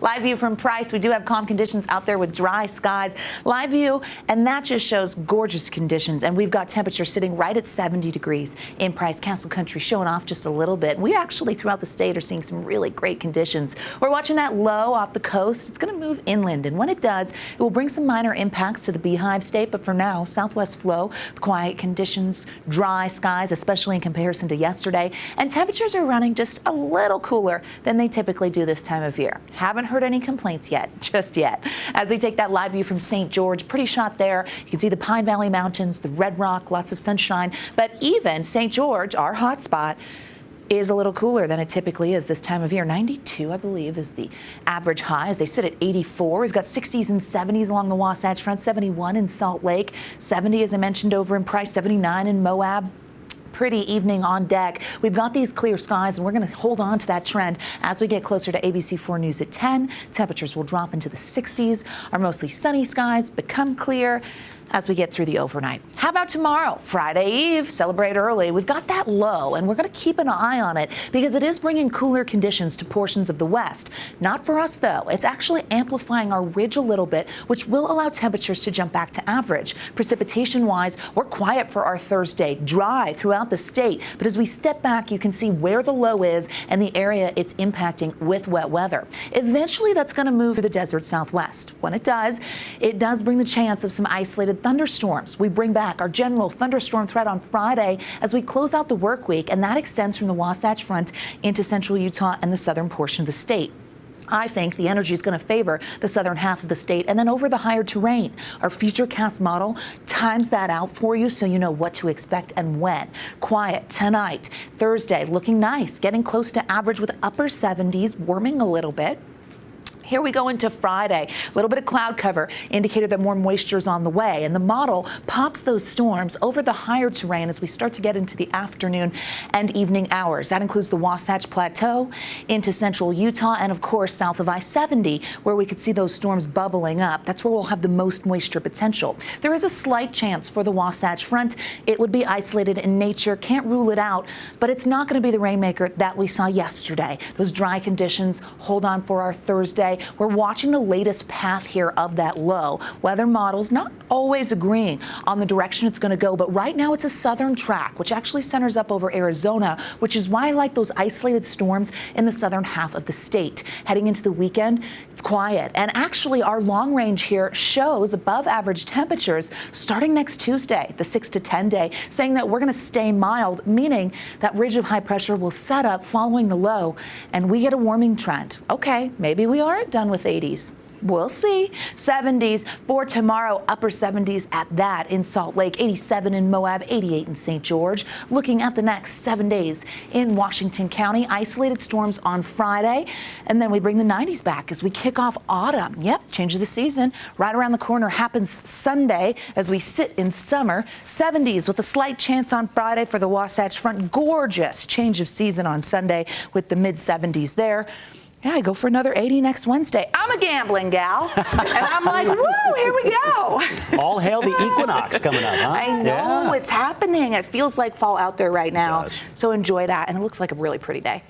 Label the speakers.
Speaker 1: Live view from Price. We do have calm conditions out there with dry skies. Live view, and that just shows gorgeous conditions. And we've got temperatures sitting right at 70 degrees in Price. Castle Country showing off just a little bit. We actually, throughout the state, are seeing some really great conditions. We're watching that low off the coast. It's going to move inland, and when it does, it will bring some minor impacts to the Beehive State. But for now, southwest flow, quiet conditions, dry skies, especially in comparison to yesterday. And temperatures are running just a little cooler than they typically do this time of year. Haven't heard any complaints yet, just yet. As we take that live view from St. George, pretty shot there. You can see the Pine Valley Mountains, the Red Rock, lots of sunshine. But even St. George, our hot spot, is a little cooler than it typically is this time of year. 92, I believe, is the average high as they sit at 84. We've got 60s and 70s along the Wasatch Front, 71 in Salt Lake, 70, as I mentioned, over in Price, 79 in Moab. Pretty evening on deck. We've got these clear skies, and we're going to hold on to that trend as we get closer to ABC4 News at 10. Temperatures will drop into the 60s. Our mostly sunny skies become clear as we get through the overnight. How about tomorrow, Friday Eve? Celebrate early. We've got that low, and we're going to keep an eye on it because it is bringing cooler conditions to portions of the west. Not for us, though. It's actually amplifying our ridge a little bit, which will allow temperatures to jump back to average. Precipitation-wise, we're quiet for our Thursday. Dry throughout the state, but as we step back, you can see where the low is and the area it's impacting with wet weather. Eventually, that's going to move to the desert southwest. When it does bring the chance of some isolated thunderstorms. We bring back our general thunderstorm threat on Friday as we close out the work week, and that extends from the Wasatch Front into central Utah and the southern portion of the state. I think the energy is going to favor the southern half of the state and then over the higher terrain. Our futurecast model times that out for you so you know what to expect and when. Quiet tonight, Thursday, looking nice, getting close to average with upper 70s, warming a little bit. Here we go into Friday. A little bit of cloud cover, indicator that more moisture is on the way. And the model pops those storms over the higher terrain as we start to get into the afternoon and evening hours. That includes the Wasatch Plateau into central Utah and, of course, south of I-70, where we could see those storms bubbling up. That's where we'll have the most moisture potential. There is a slight chance for the Wasatch Front. It would be isolated in nature. Can't rule it out, but it's not going to be the rainmaker that we saw yesterday. Those dry conditions hold on for our Thursday. We're watching the latest path here of that low. Weather models not always agreeing on the direction it's going to go, but right now it's a southern track, which actually centers up over Arizona, which is why I like those isolated storms in the southern half of the state. Heading into the weekend, it's quiet. And actually, our long range here shows above average temperatures starting next Tuesday, the 6 to 10 day, saying that we're going to stay mild, meaning that ridge of high pressure will set up following the low, and we get a warming trend. Okay, maybe we aren't done with 80s. We'll see. 70s for tomorrow, upper 70s at that in Salt Lake, 87 in Moab, 88 in St. George. Looking at the next 7 days in Washington County, isolated storms on Friday, and then we bring the 90s back as we kick off autumn. Yep, change of the season right around the corner happens Sunday as we sit in summer. 70s with a slight chance on Friday for the Wasatch Front. Gorgeous change of season on Sunday with the mid 70s there. Yeah, I go for another 80 next Wednesday. I'm a gambling gal. And I'm like, woo, here we go.
Speaker 2: All hail the equinox coming up, huh?
Speaker 1: I know, it's happening. It feels like fall out there right now.
Speaker 2: It does.
Speaker 1: So enjoy that. And it looks like a really pretty day.